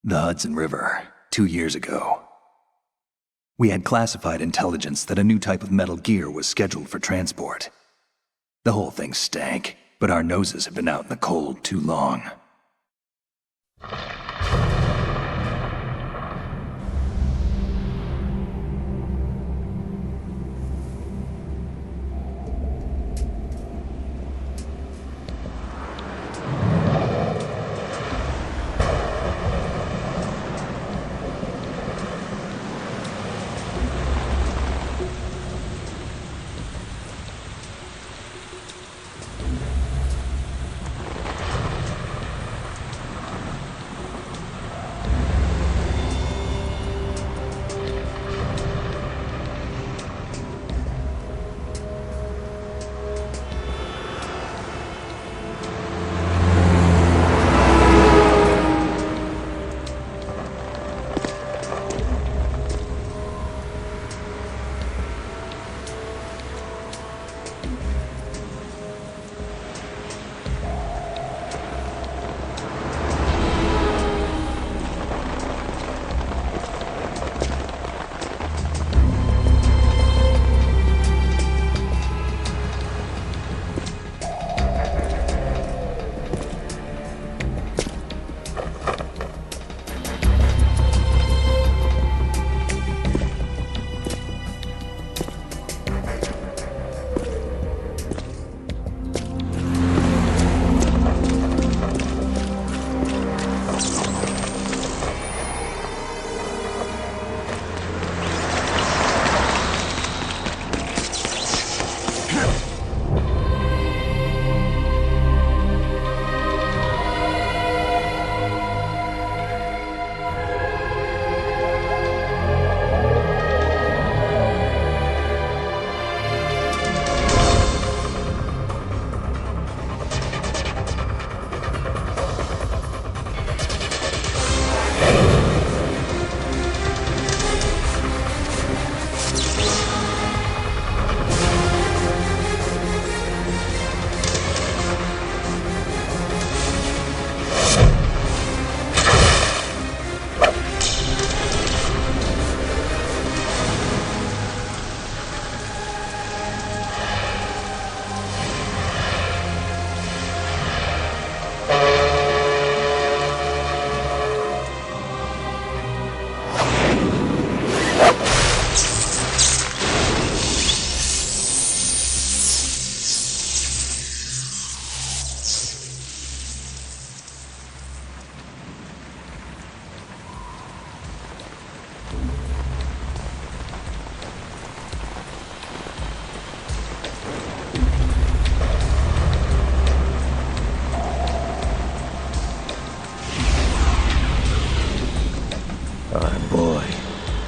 The Hudson River, 2 years ago. We had classified intelligence that a new type of metal gear was scheduled for transport. The whole thing stank, but our noses had been out in the cold too long.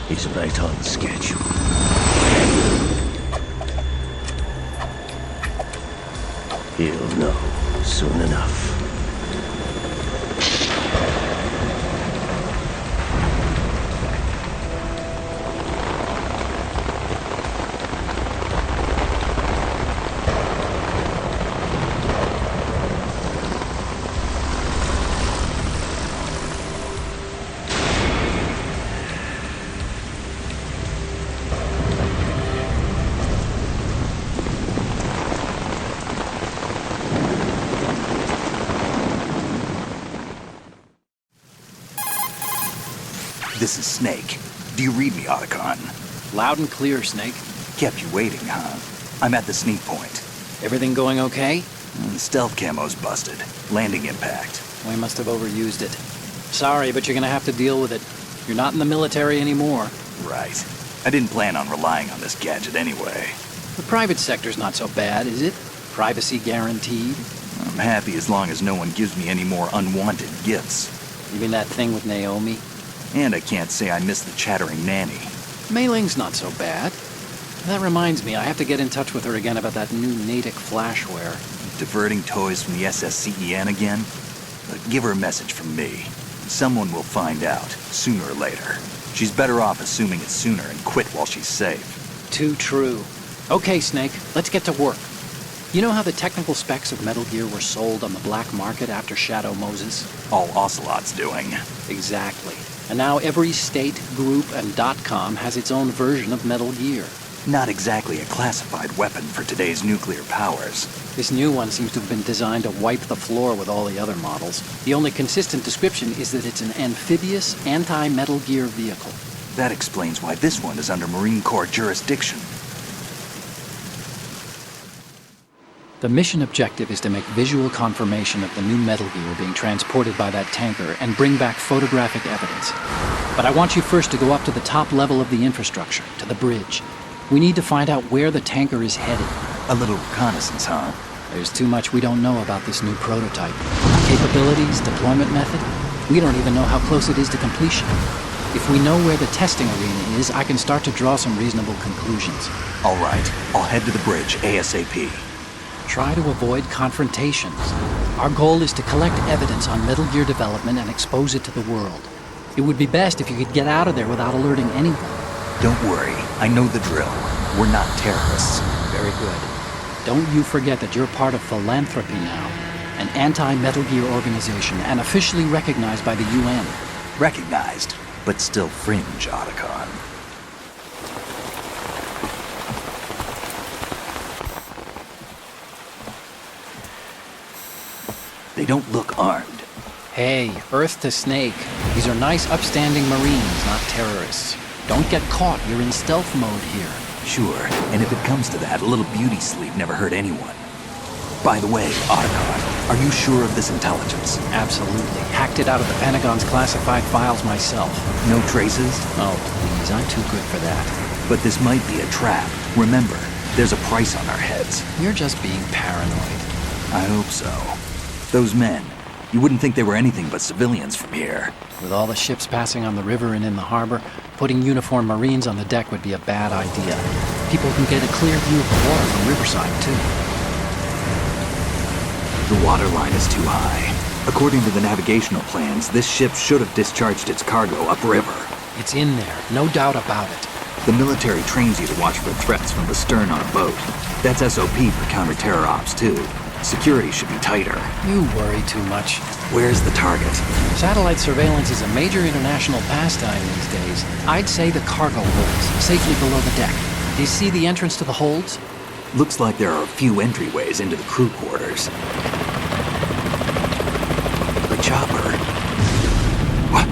He's right on schedule. He'll know soon enough. This is Snake. Do you read me, Otacon? Loud and clear, Snake. Kept you waiting, huh? I'm at the sneak point. Everything going okay? The stealth camo's busted. Landing impact. We must have overused it. Sorry, but you're gonna have to deal with it. You're not in the military anymore. Right. I didn't plan on relying on this gadget anyway. The private sector's not so bad, is it? Privacy guaranteed? I'm happy as long as no one gives me any more unwanted gifts. You mean that thing with Naomi? And I can't say I miss the chattering nanny. Mei Ling's not so bad. That reminds me, I have to get in touch with her again about that new Natick flashware. Diverting toys from the SSCEN again? Give her a message from me. Someone will find out, sooner or later. She's better off assuming it sooner and quit while she's safe. Too true. Okay, Snake, let's get to work. You know how the technical specs of Metal Gear were sold on the black market after Shadow Moses? All Ocelot's doing. Exactly. And now every state, group, and .com has its own version of Metal Gear. Not exactly a classified weapon for today's nuclear powers. This new one seems to have been designed to wipe the floor with all the other models. The only consistent description is that it's an amphibious, anti-Metal Gear vehicle. That explains why this one is under Marine Corps jurisdiction. The mission objective is to make visual confirmation of the new Metal Gear being transported by that tanker and bring back photographic evidence. But I want you first to go up to the top level of the infrastructure, to the bridge. We need to find out where the tanker is headed. A little reconnaissance, huh? There's too much we don't know about this new prototype. Capabilities, deployment method. We don't even know how close it is to completion. If we know where the testing arena is, I can start to draw some reasonable conclusions. All right, I'll head to the bridge ASAP. Try to avoid confrontations. Our goal is to collect evidence on Metal Gear development and expose it to the world. It would be best if you could get out of there without alerting anyone. Don't worry, I know the drill. We're not terrorists. Very good. Don't you forget that you're part of Philanthropy now, an anti-Metal Gear organization and officially recognized by the UN. Recognized, but still fringe, Otacon. They don't look armed. Hey, Earth to Snake. These are nice, upstanding Marines, not terrorists. Don't get caught. You're in stealth mode here. Sure, and if it comes to that, a little beauty sleep never hurt anyone. By the way, Otacon, are you sure of this intelligence? Absolutely. Hacked it out of the Pentagon's classified files myself. No traces? Oh, please, I'm too good for that. But this might be a trap. Remember, there's a price on our heads. You're just being paranoid. I hope so. Those men, you wouldn't think they were anything but civilians from here. With all the ships passing on the river and in the harbor, putting uniformed Marines on the deck would be a bad idea. People can get a clear view of the water from Riverside, too. The water line is too high. According to the navigational plans, this ship should have discharged its cargo upriver. It's in there, no doubt about it. The military trains you to watch for threats from the stern on a boat. That's SOP for counter-terror ops, too. Security should be tighter. You worry too much. Where's the target? Satellite surveillance is a major international pastime these days. I'd say the cargo holds, safely below the deck. Do you see the entrance to the holds? Looks like there are a few entryways into the crew quarters. The chopper. What?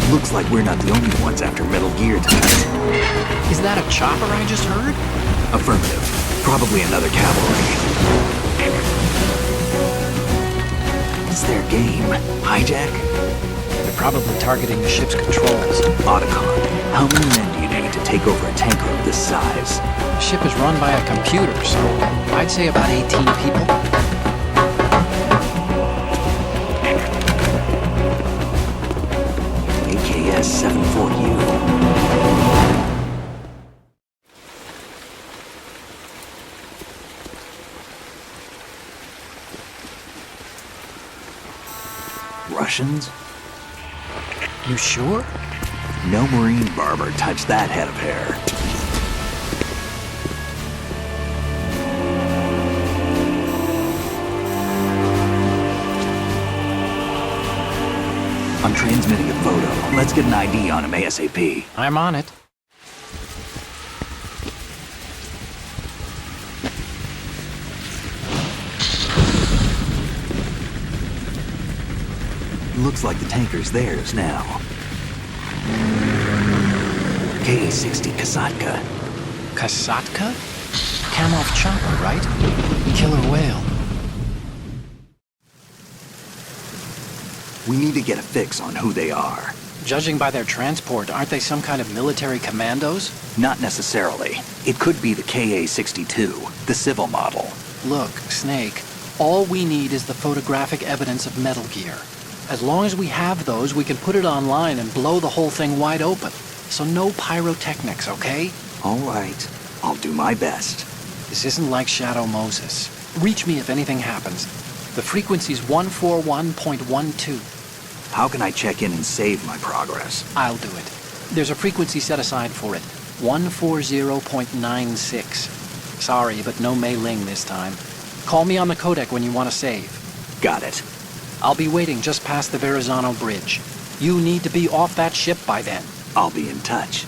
Looks like we're not the only ones after Metal Gear tonight. Is that a chopper I just heard? Affirmative. Probably another cavalry. What's their game? Hijack? They're probably targeting the ship's controls. Otacon, how many men do you need to take over a tanker of this size? The ship is run by a computer, so I'd say about 18 people. AKS 74U. Russians? You sure? No Marine barber touched that head of hair. I'm transmitting a photo. Let's get an ID on him ASAP. I'm on it. Looks like the tanker's theirs now. KA-60 Kasatka. Kasatka? Kamov chopper, right? Killer whale. We need to get a fix on who they are. Judging by their transport, aren't they some kind of military commandos? Not necessarily. It could be the KA-62, the civil model. Look, Snake, all we need is the photographic evidence of Metal Gear. As long as we have those, we can put it online and blow the whole thing wide open. So no pyrotechnics, okay? All right. I'll do my best. This isn't like Shadow Moses. Reach me if anything happens. The frequency's 141.12. How can I check in and save my progress? I'll do it. There's a frequency set aside for it. 140.96. Sorry, but no Mei Ling this time. Call me on the codec when you want to save. Got it. I'll be waiting just past the Verrazano Bridge. You need to be off that ship by then. I'll be in touch.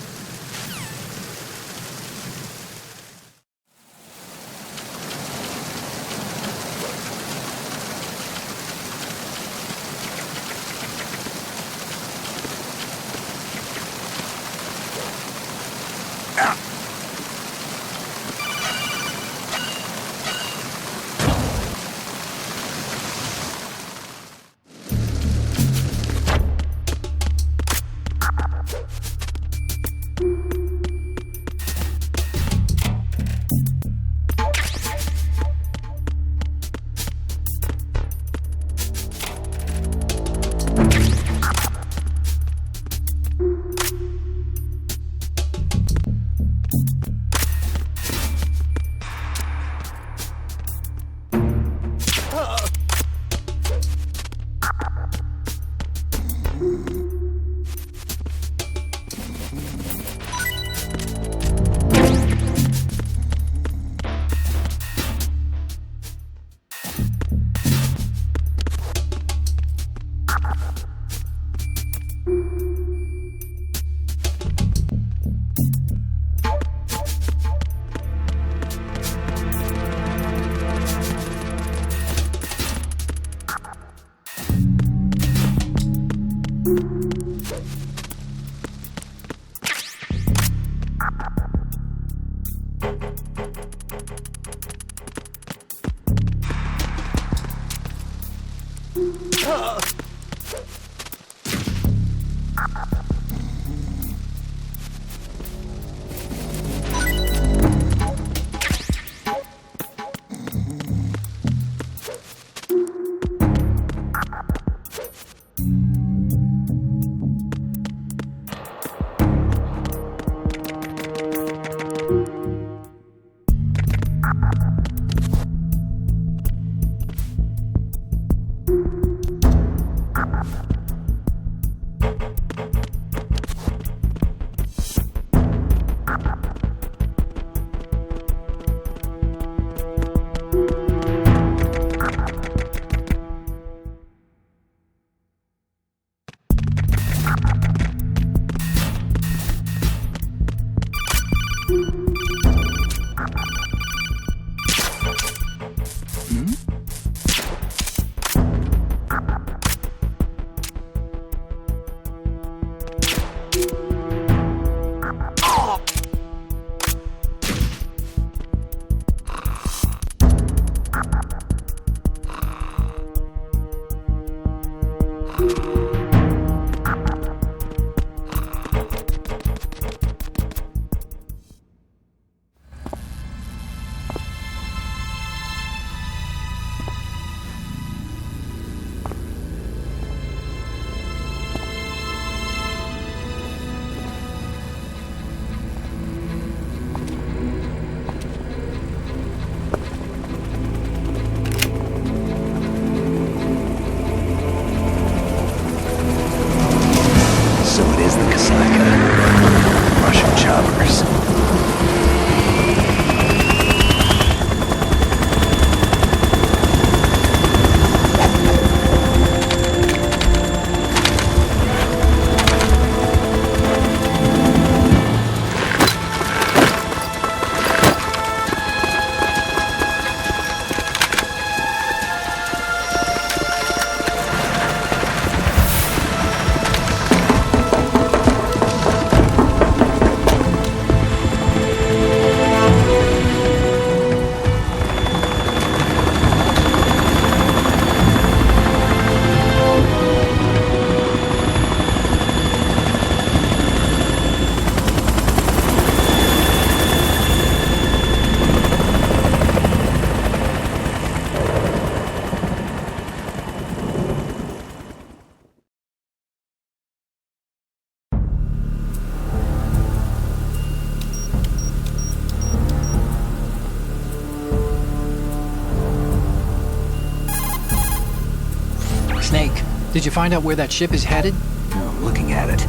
Snake, did you find out where that ship is headed? Oh, I'm looking at it.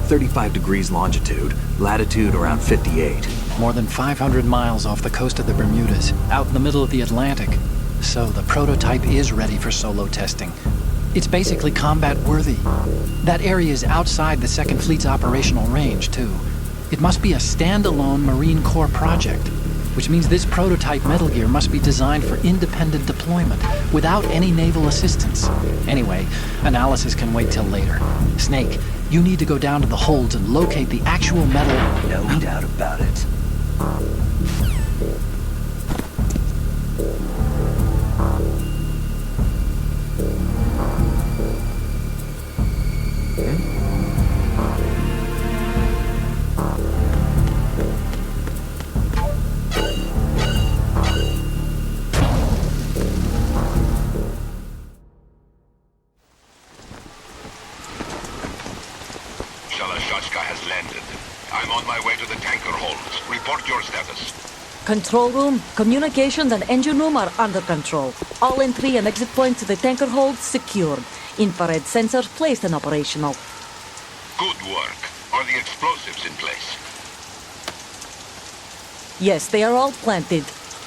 35 degrees longitude, latitude around 58. More than 500 miles off the coast of the Bermudas, out in the middle of the Atlantic. So the prototype is ready for solo testing. It's basically combat-worthy. That area is outside the Second Fleet's operational range, too. It must be a standalone Marine Corps project, which means this prototype Metal Gear must be designed for independent deployment, without any naval assistance. Anyway, analysis can wait till later. Snake, you need to go down to the holds and locate the actual metal... No doubt about it. Has landed. I'm on my way to the tanker holds. Report your status. Control room, communications and engine room are under control. All entry and exit points to the tanker holds secured. Infrared sensors placed and operational. Good work. Are the explosives in place? Yes, they are all planted.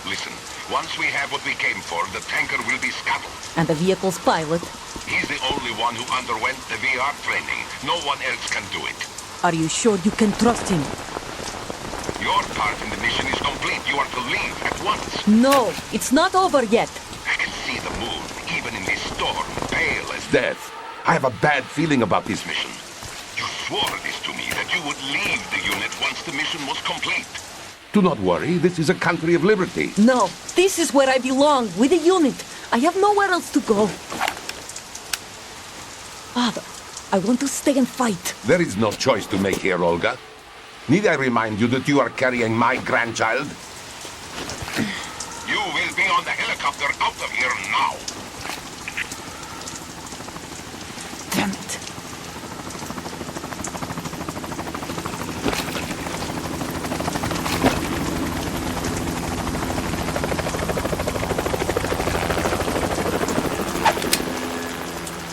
Listen, once we have what we came for, the tanker will be scuttled. And the vehicle's pilot? He's the only one who underwent the VR training. No one else can do it. Are you sure you can trust him? Your part in the mission is complete. You are to leave at once. No, it's not over yet. I can see the moon, even in this storm, pale as death. I have a bad feeling about this mission. You swore this to me, that you would leave the unit once the mission was complete. Do not worry, this is a country of liberty. No, this is where I belong, with the unit. I have nowhere else to go. Father, I want to stay and fight. There is no choice to make here, Olga. Need I remind you that you are carrying my grandchild? You will be on the helicopter out of here now. Damn it.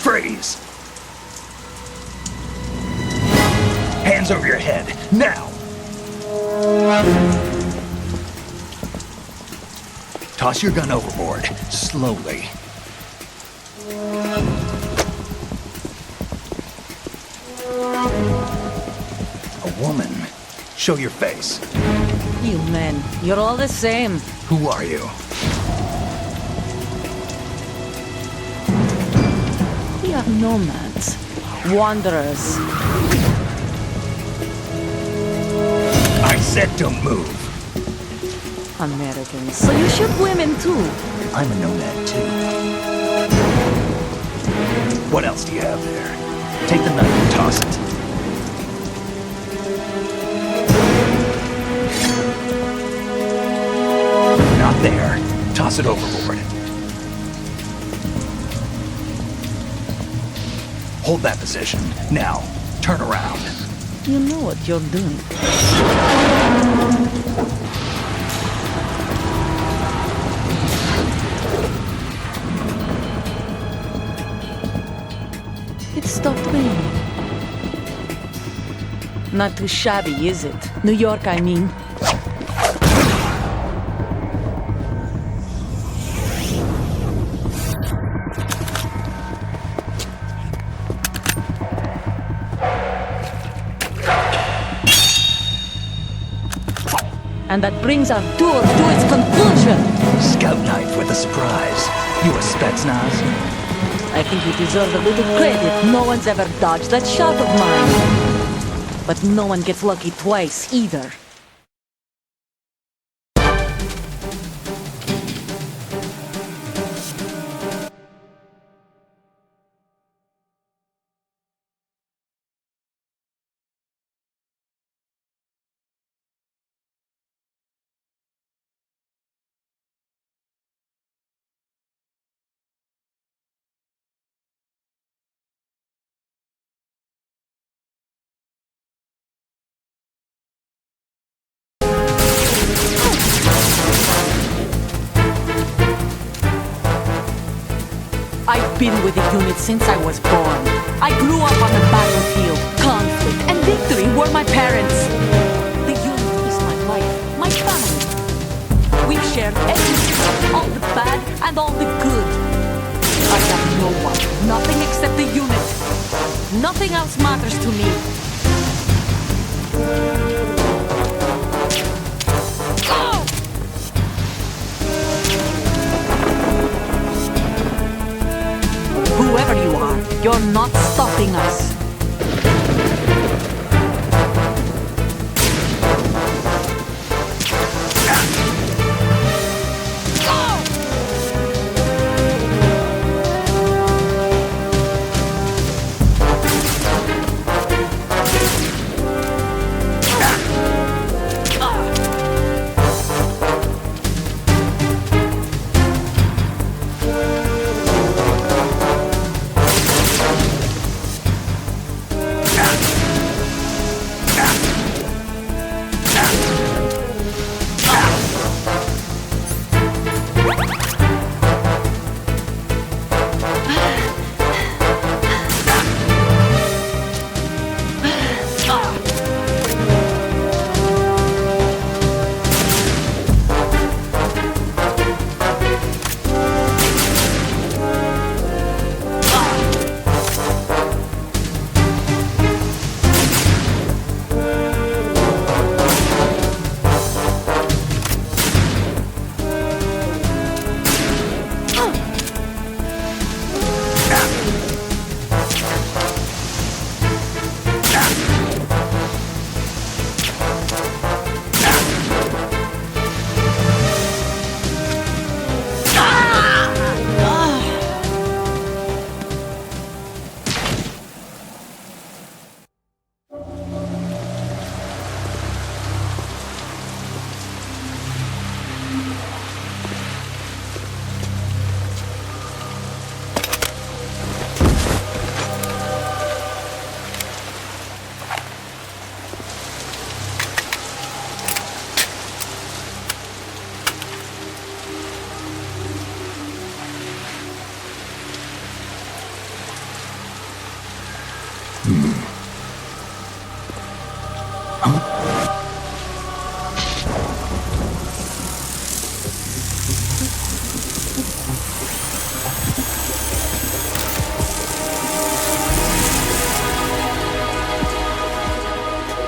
Freeze! Hands over your head, now! Toss your gun overboard, slowly. A woman. Show your face. You men, you're all the same. Who are you? We are nomads. Wanderers. I said don't move. Americans. So you shoot women too. I'm a nomad too. What else do you have there? Take the knife and toss it. Not there. Toss it overboard. Hold that position. Now, turn around. You know what you're doing. It stopped raining. Not too shabby, is it? New York, I mean. And that brings our tour to its conclusion. Scout knife with a surprise. You a Spetsnaz? I think you deserve a little credit. No one's ever dodged that shot of mine. But no one gets lucky twice, either. I've been with the unit since I was born. I grew up on the battlefield. Conflict and victory were my parents. The unit is my life, my family. We've shared everything, all the bad and all the good. I have no one, nothing except the unit. Nothing else matters to me. Whoever you are, you're not stopping us.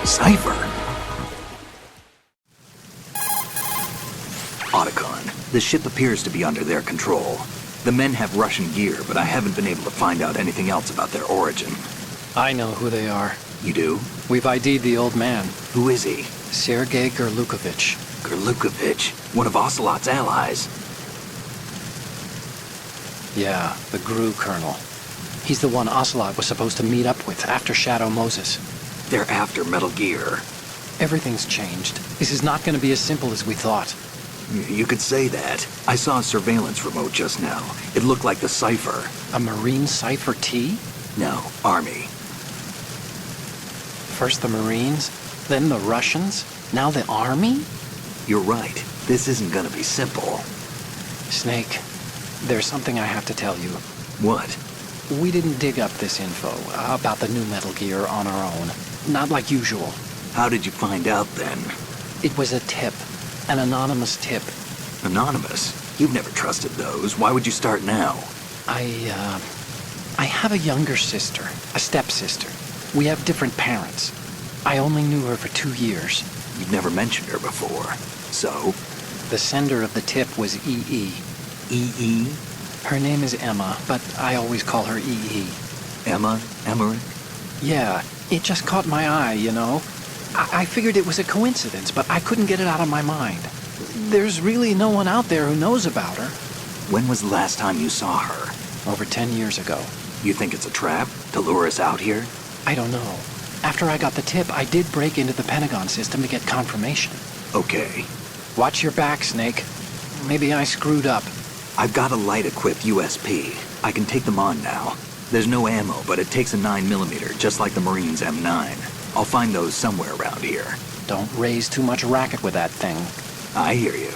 Cipher. Otacon, the ship appears to be under their control. The men have Russian gear, but I haven't been able to find out anything else about their origin. I know who they are. You do? We've ID'd the old man, Who is he? Sergei Gerlukovich. Gerlukovich, one of Ocelot's allies. Yeah, the GRU colonel. He's the one Ocelot was supposed to meet up with after Shadow Moses. They're after Metal Gear. Everything's changed. This is not going to be as simple as we thought. You could say that. I saw a surveillance remote just now. It looked like the Cipher. A Marine Cipher T? No, Army. First the Marines, then the Russians, now the Army? You're right. This isn't gonna be simple. Snake, there's something I have to tell you. What? We didn't dig up this info about the new Metal Gear on our own. Not like usual. How did you find out then? It was a tip. An anonymous tip. Anonymous? You've never trusted those. Why would you start now? I have a younger sister, a stepsister. We have different parents. I only knew her for 2 years. You've never mentioned her before. So? The sender of the tip was EE. EE? Her name is Emma, but I always call her EE. Emma? Emmerich? Yeah, it just caught my eye, you know? I figured it was a coincidence, but I couldn't get it out of my mind. There's really no one out there who knows about her. When was the last time you saw her? Over 10 years ago. You think it's a trap? To lure us out here? I don't know. After I got the tip, I did break into the Pentagon system to get confirmation. Okay. Watch your back, Snake. Maybe I screwed up. I've got a light-equipped USP. I can take them on now. There's no ammo, but it takes a 9mm, just like the Marines' M9. I'll find those somewhere around here. Don't raise too much racket with that thing. I hear you.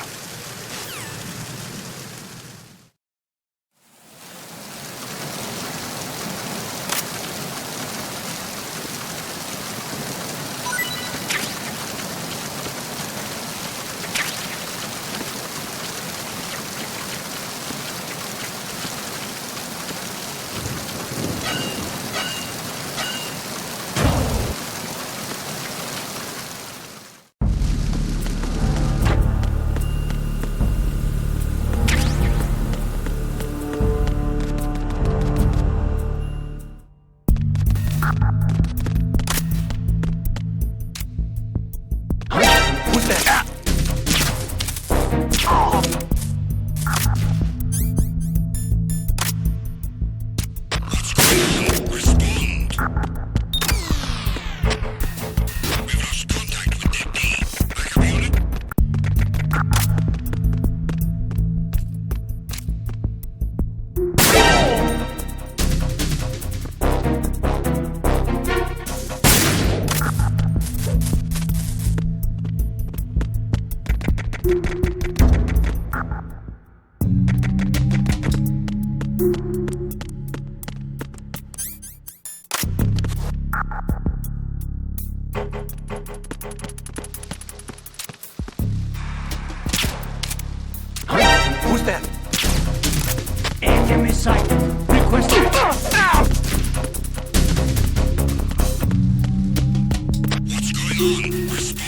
Who's that? Enemy sight. Requesting. What's going on? Respond.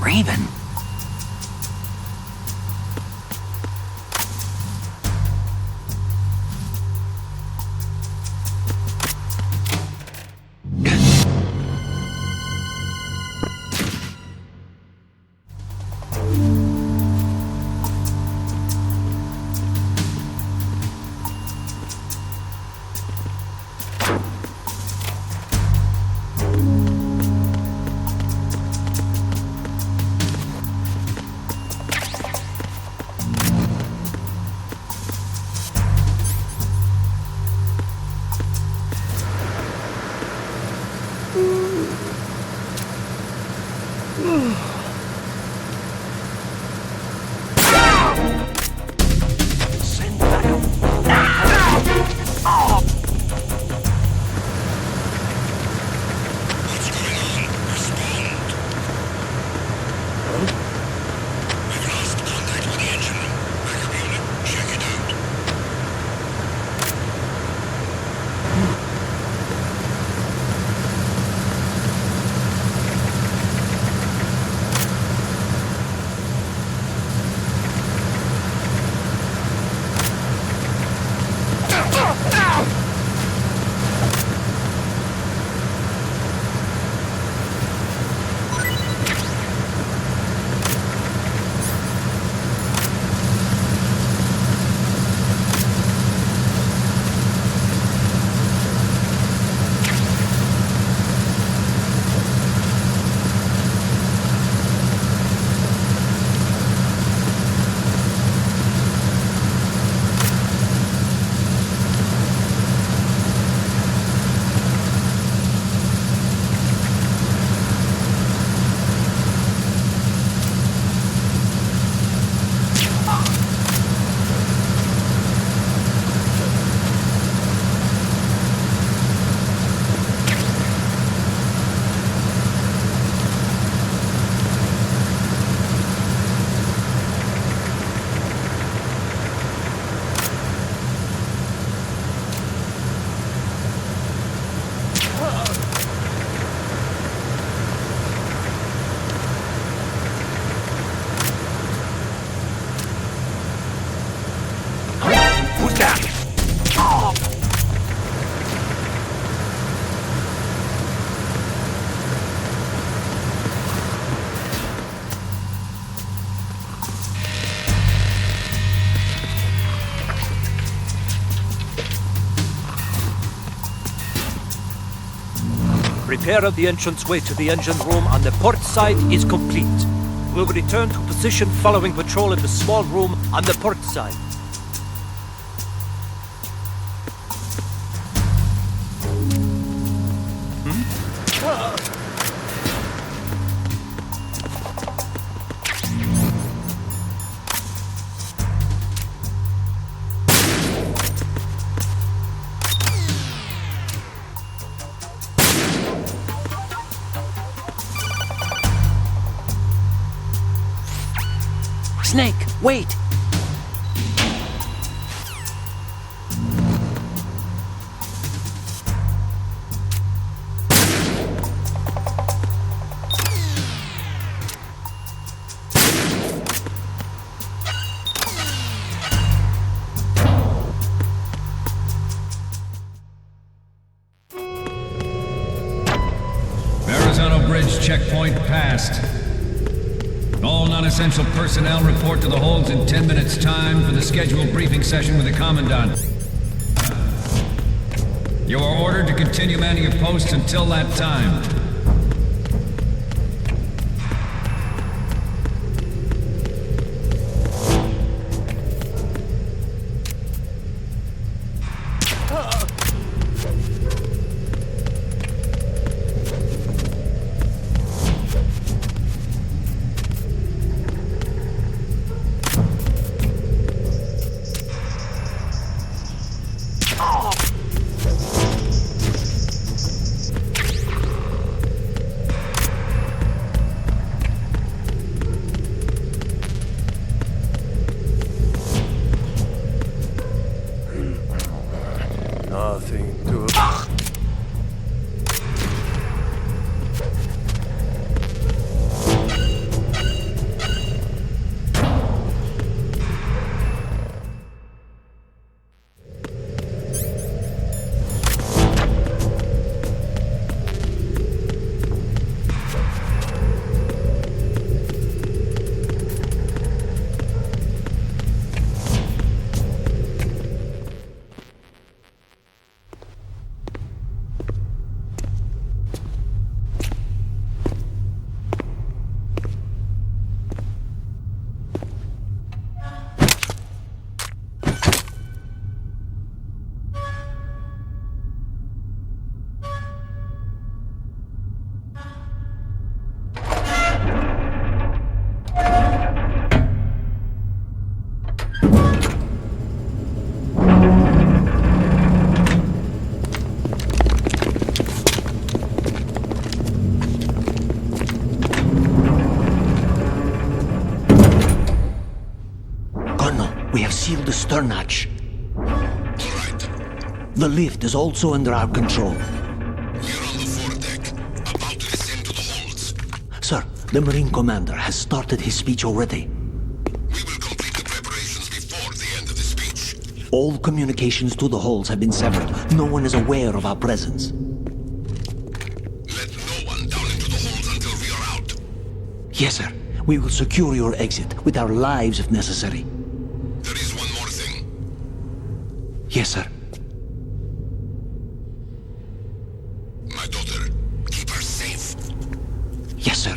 Raven. Repair of the entranceway to the engine room on the port side is complete. We'll return to position following patrol in the small room on the port side. Wait! Verrazano Bridge checkpoint passed. All non-essential personnel report to the holds in 10 minutes' time for the scheduled briefing session with the Commandant. You are ordered to continue manning your posts until that time. Nothing to... We have sealed the stern hatch. All right. The lift is also under our control. We're on the foredeck, about to descend to the holds. Sir, the Marine Commander has started his speech already. We will complete the preparations before the end of the speech. All communications to the holds have been severed. No one is aware of our presence. Let no one down into the holds until we are out. Yes, sir. We will secure your exit with our lives if necessary. There is one more thing. Yes, sir. My daughter, keep her safe. Yes, sir.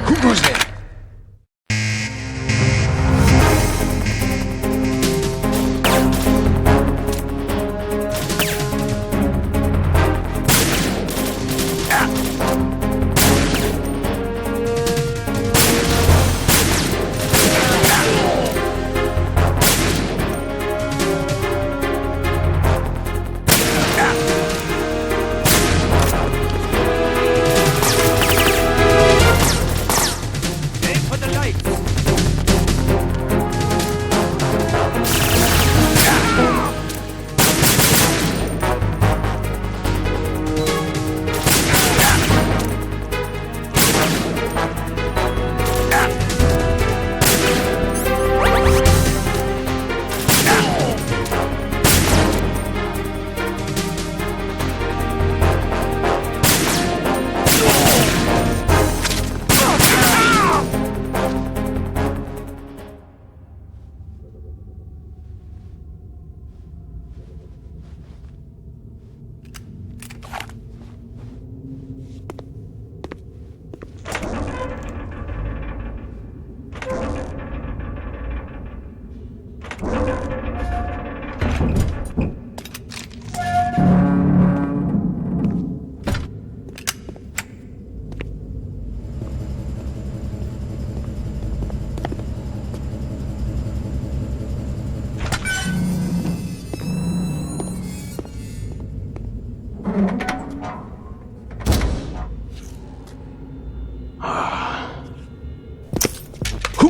Who goes there?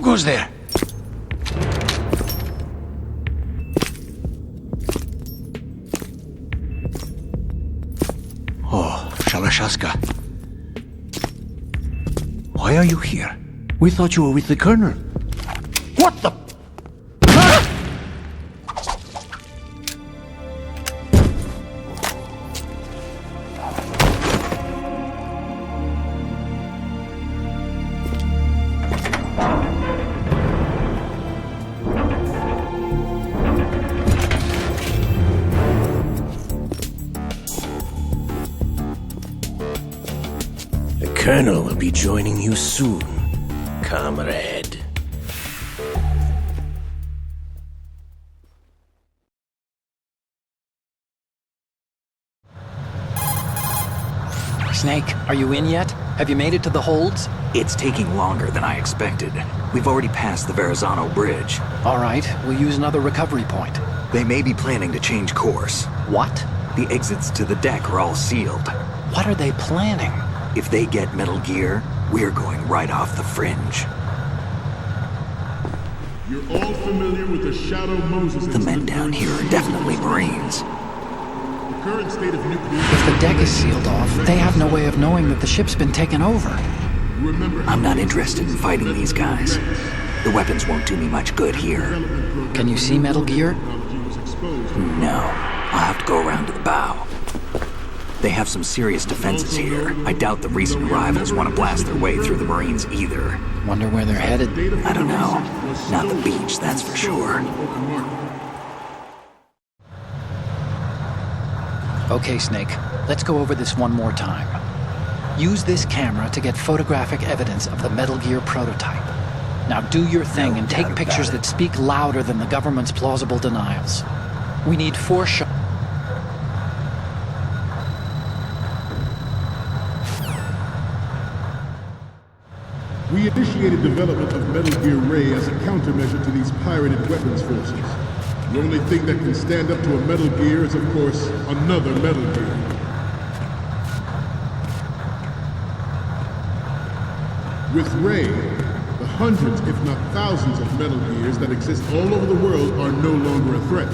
goes there? Oh, Shalashaska. Why are you here? We thought you were with the Colonel. What the... The Colonel will be joining you soon, comrade. Snake, are you in yet? Have you made it to the holds? It's taking longer than I expected. We've already passed the Verrazano Bridge. All right, we'll use another recovery point. They may be planning to change course. What? The exits to the deck are all sealed. What are they planning? If they get Metal Gear, we're going right off the fringe. You're all familiar with the Shadow Moses The men incident down here are definitely Marines. The current state of nuclear... If the deck is sealed off, they have no way of knowing that the ship's been taken over. Remember, I'm not interested in fighting these guys. The weapons won't do me much good here. Can you see Metal Gear? No. I'll have to go around to the bow. They have some serious defenses here. I doubt the recent arrivals want to blast their way through the Marines either. Wonder where they're headed. I don't know. Not the beach, that's for sure. Okay, Snake. Let's go over this one more time. Use this camera to get photographic evidence of the Metal Gear prototype. Now do your thing and take pictures that speak louder than the government's plausible denials. We need 4 shots. We initiated development of Metal Gear Ray as a countermeasure to these pirated weapons forces. The only thing that can stand up to a Metal Gear is, of course, another Metal Gear. With Ray, the hundreds, if not thousands, of Metal Gears that exist all over the world are no longer a threat.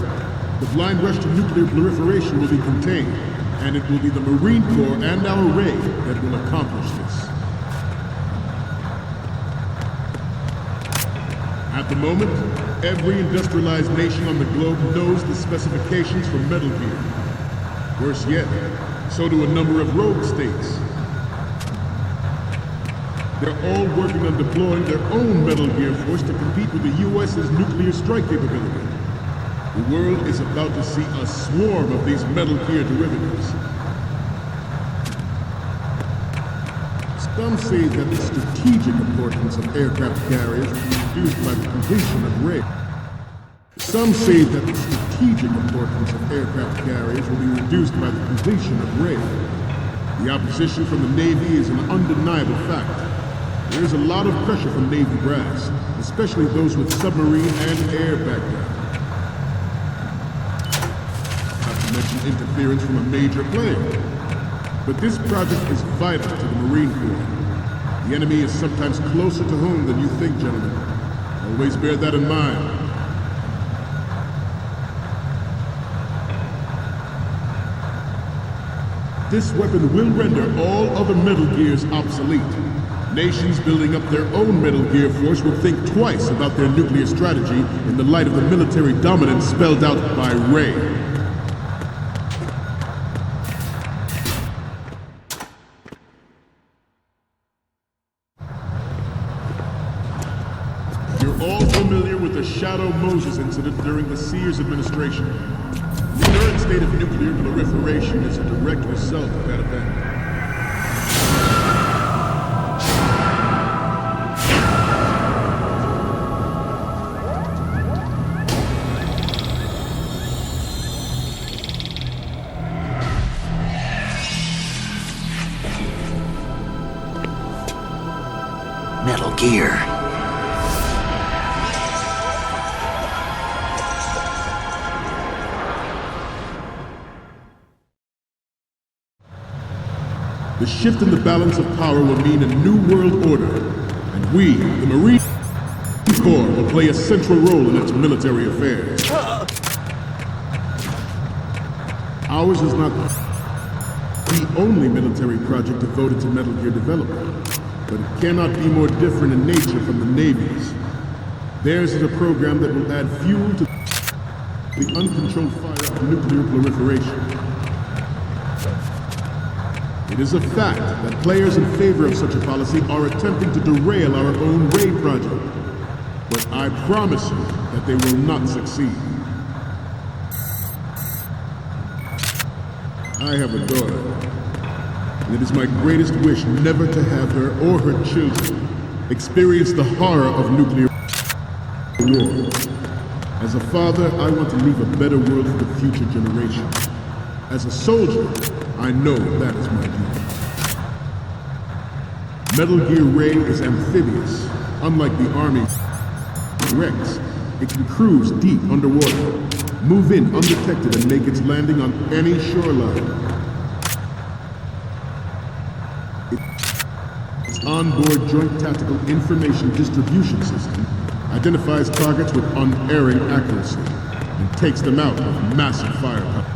The blind rush to nuclear proliferation will be contained, and it will be the Marine Corps and our Ray that will accomplish this. At the moment, every industrialized nation on the globe knows the specifications for Metal Gear. Worse yet, so do a number of rogue states. They're all working on deploying their own Metal Gear force to compete with the US's nuclear strike capability. The world is about to see a swarm of these Metal Gear derivatives. Some say that the strategic importance of aircraft carriers will be reduced by the completion of Ray. Some say that the strategic importance of aircraft carriers will be reduced by the completion of Ray. The opposition from the Navy is an undeniable fact. There is a lot of pressure from Navy brass, especially those with submarine and air background. Not to mention interference from a major player. But this project is vital to the Marine Corps. The enemy is sometimes closer to home than you think, gentlemen. Always bear that in mind. This weapon will render all other Metal Gears obsolete. Nations building up their own Metal Gear force will think twice about their nuclear strategy in the light of the military dominance spelled out by Ray. You're all familiar with the Shadow Moses incident during the Sears administration. The current state of nuclear proliferation is a direct result of that event. Metal Gear. The shift in the balance of power will mean a new world order, and we, the Marine Marine Corps will play a central role in its military affairs. Ours is not the only military project devoted to Metal Gear development, but it cannot be more different in nature from the Navy's. Theirs is a program that will add fuel to the uncontrolled fire of nuclear proliferation. It is a fact that players in favor of such a policy are attempting to derail our own Ray project, but I promise you that they will not succeed. I have a daughter, and it is my greatest wish never to have her or her children experience the horror of nuclear war. As a father, I want to leave a better world for the future generation. As a soldier, I know that is my duty. Metal Gear Ray is amphibious. Unlike the Army Rex, it can cruise deep underwater, move in undetected, and make its landing on any shoreline. Its onboard Joint Tactical Information Distribution System identifies targets with unerring accuracy and takes them out with massive firepower.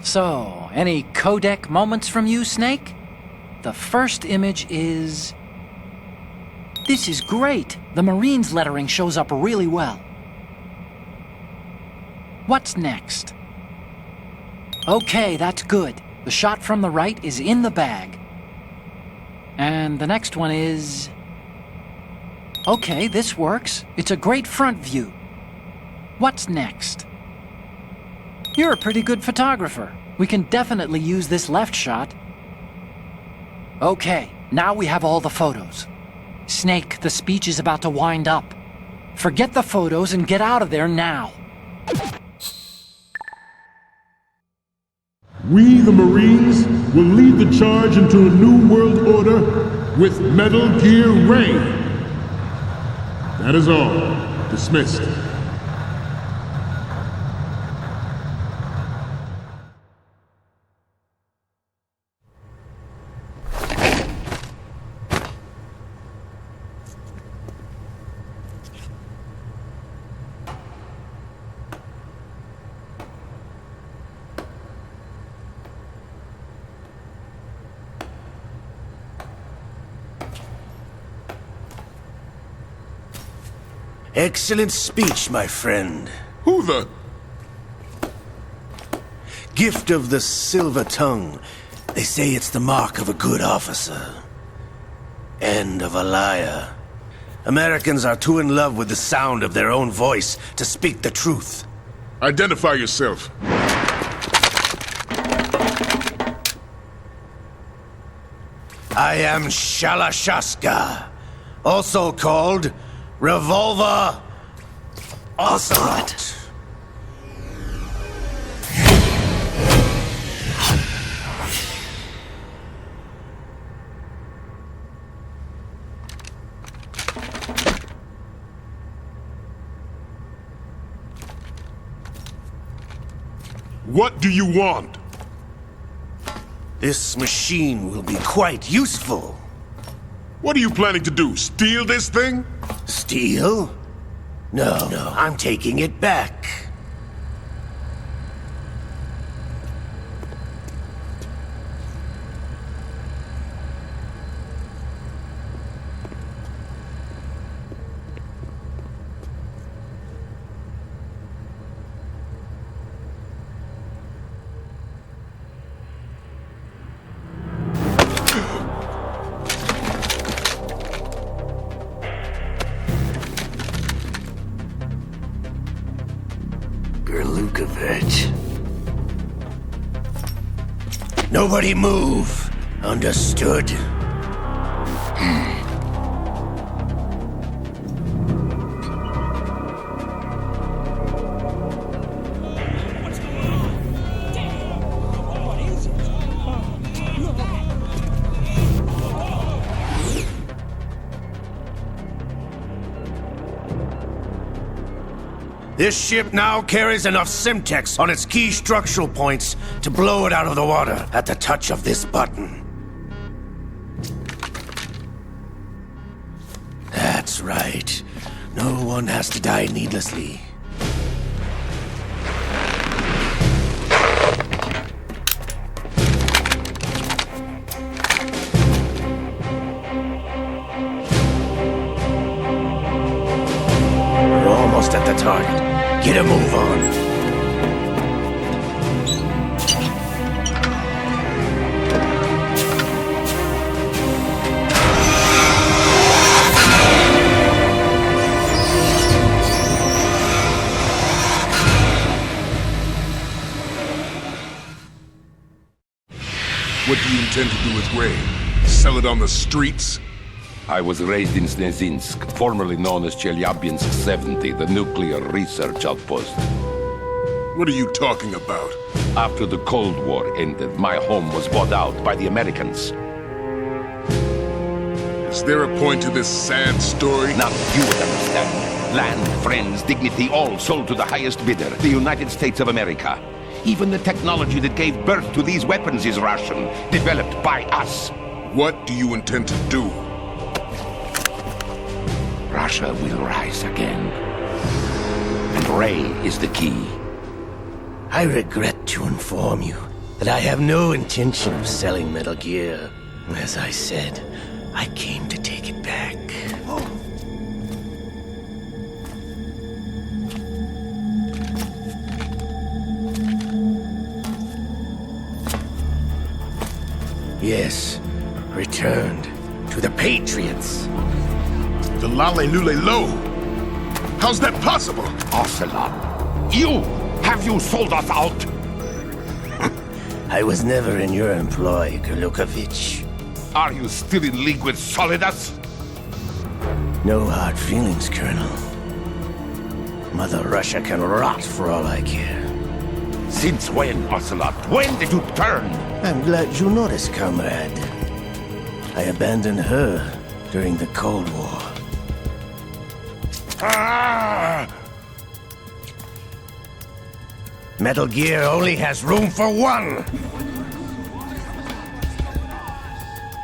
So, any codec moments from you, Snake? The first image is... This is great! The Marines lettering shows up really well. What's next? Okay, that's good. The shot from the right is in the bag. And the next one is... Okay, this works. It's a great front view. What's next? You're a pretty good photographer. We can definitely use this left shot. Okay, now we have all the photos. Snake, the speech is about to wind up. Forget the photos and get out of there now. We, the Marines, will lead the charge into a new world order with Metal Gear Ray. That is all. Dismissed. Excellent speech, my friend. Who the... Gift of the silver tongue. They say it's the mark of a good officer. And of a liar. Americans are too in love with the sound of their own voice to speak the truth. Identify yourself. I am Shalashaska, also called Revolver Ocelot. What do you want? This machine will be quite useful. What are you planning to do? Steal this thing? Steal? No, I'm taking it back. it. Nobody move. Understood? This ship now carries enough Simtex on its key structural points to blow it out of the water at the touch of this button. That's right. No one has to die needlessly. We're almost at the target. Get a move on. What do you intend to do with Ray? Sell it on the streets? I was raised in Snezinsk, formerly known as Chelyabinsk 70, the nuclear research outpost. What are you talking about? After the Cold War ended, my home was bought out by the Americans. Is there a point to this sad story? Not you would understand. Land, friends, dignity, all sold to the highest bidder, the United States of America. Even the technology that gave birth to these weapons is Russian, developed by us. What do you intend to do? Russia will rise again. And Ray is the key. I regret to inform you that I have no intention of selling Metal Gear. As I said, I came to take it back. Yes, returned to the Patriots. The Lale Lule Lo? How's that possible? Ocelot, you! Have you sold us out? I was never in your employ, Golukovich. Are you still in league with Solidas? No hard feelings, Colonel. Mother Russia can rot for all I care. Since when, Ocelot? When did you turn? I'm glad you noticed, comrade. I abandoned her during the Cold War. Ah! Metal Gear only has room for one!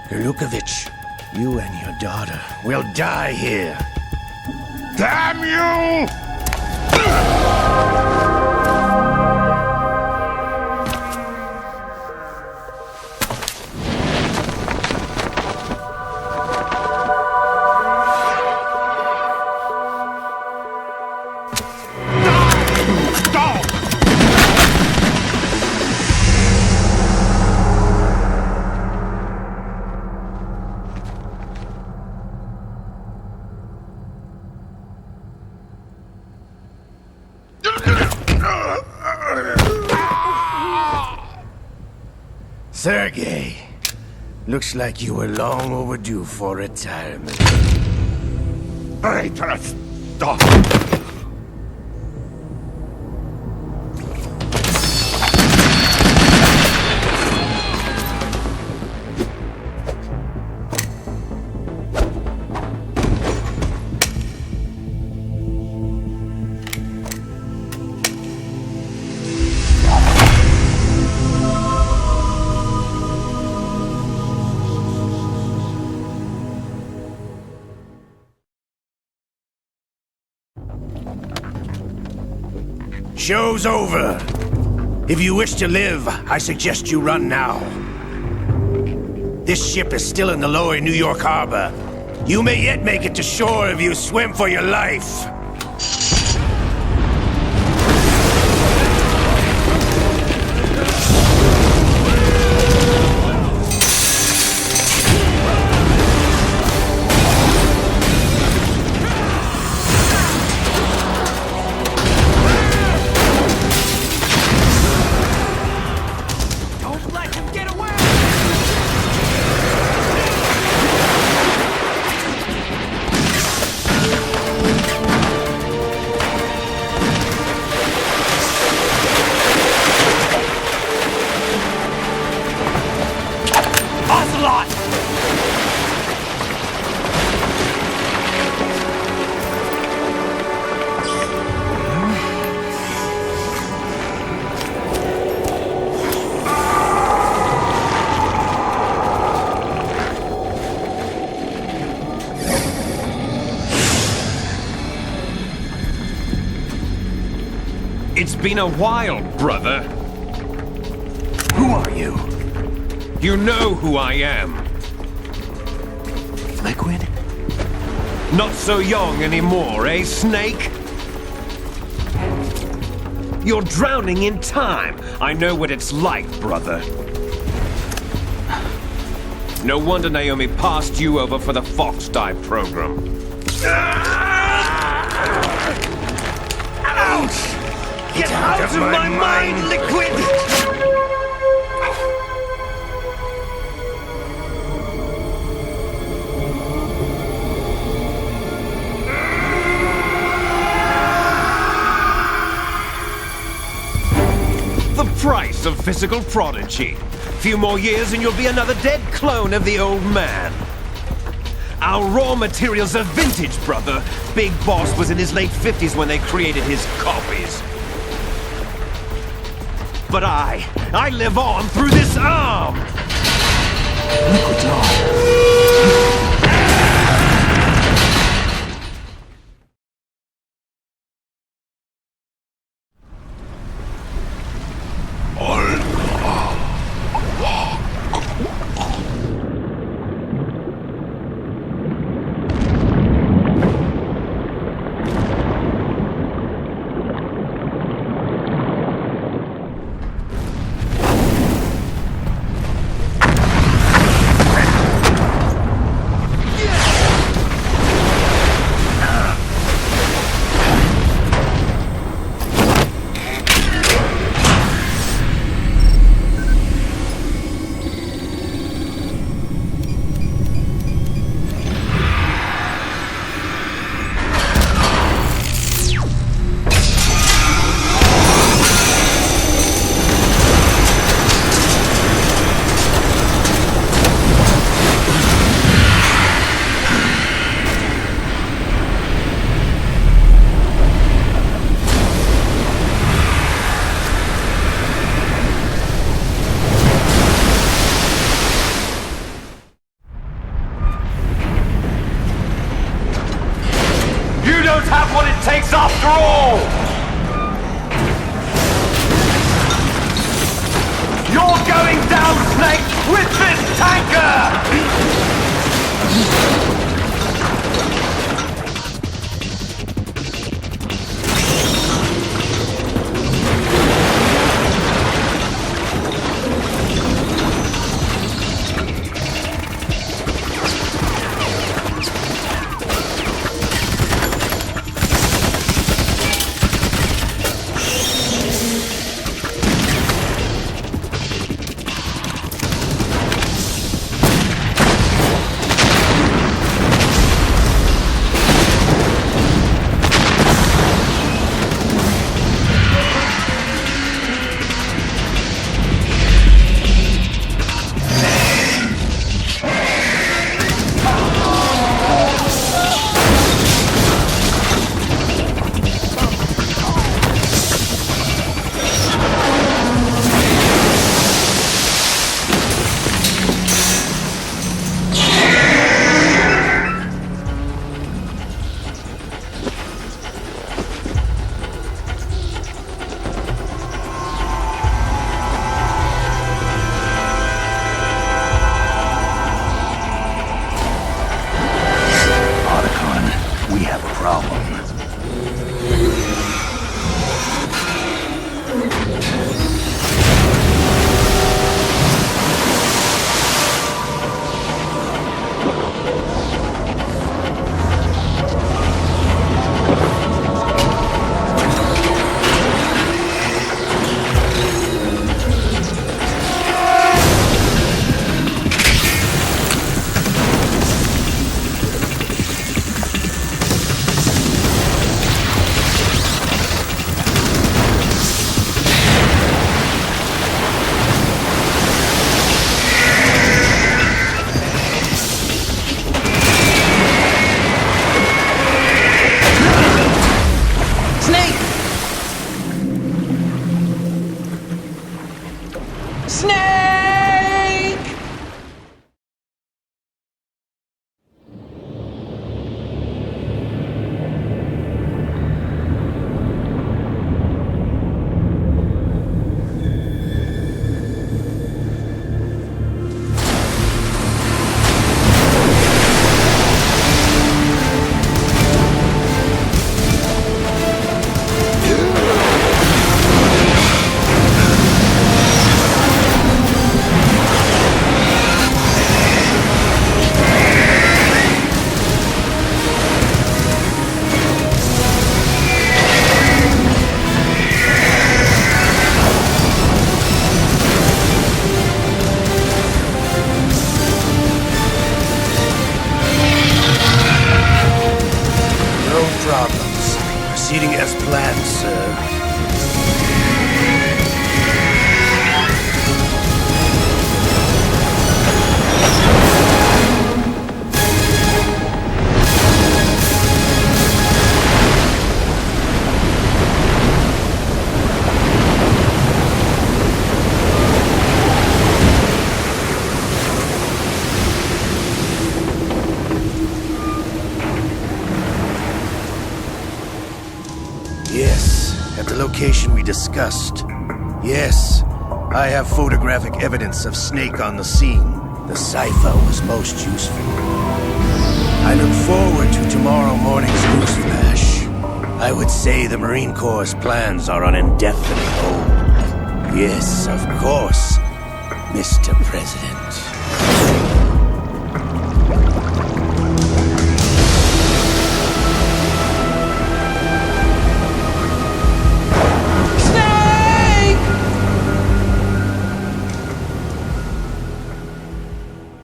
Golukovich, you and your daughter will die here. Damn you! Sergei, looks like you were long overdue for retirement. Traitorous dog! Show's over. If you wish to live, I suggest you run now. This ship is still in the lower New York harbor. You may yet make it to shore if you swim for your life. been a while, brother. Who are you? You know who I am. Liquid? Not so young anymore, eh, Snake? You're drowning in time. I know what it's like, brother. No wonder Naomi passed you over for the Fox Dive program. Ouch! Get out of my mind, Liquid! The price of physical prodigy. Few more years and you'll be another dead clone of the old man. Our raw materials are vintage, brother. Big Boss was in his late 50s when they created his copies. But I live on through this arm! Liquid's on. Have what it takes after all! You're going down, Snake, with this tanker! planned, sir. Yes, at the location we discussed. Yes, I have photographic evidence of Snake on the scene. The cipher was most useful. I look forward to tomorrow morning's newsflash. I would say the Marine Corps' plans are on indefinite hold. Yes, of course, Mr. President.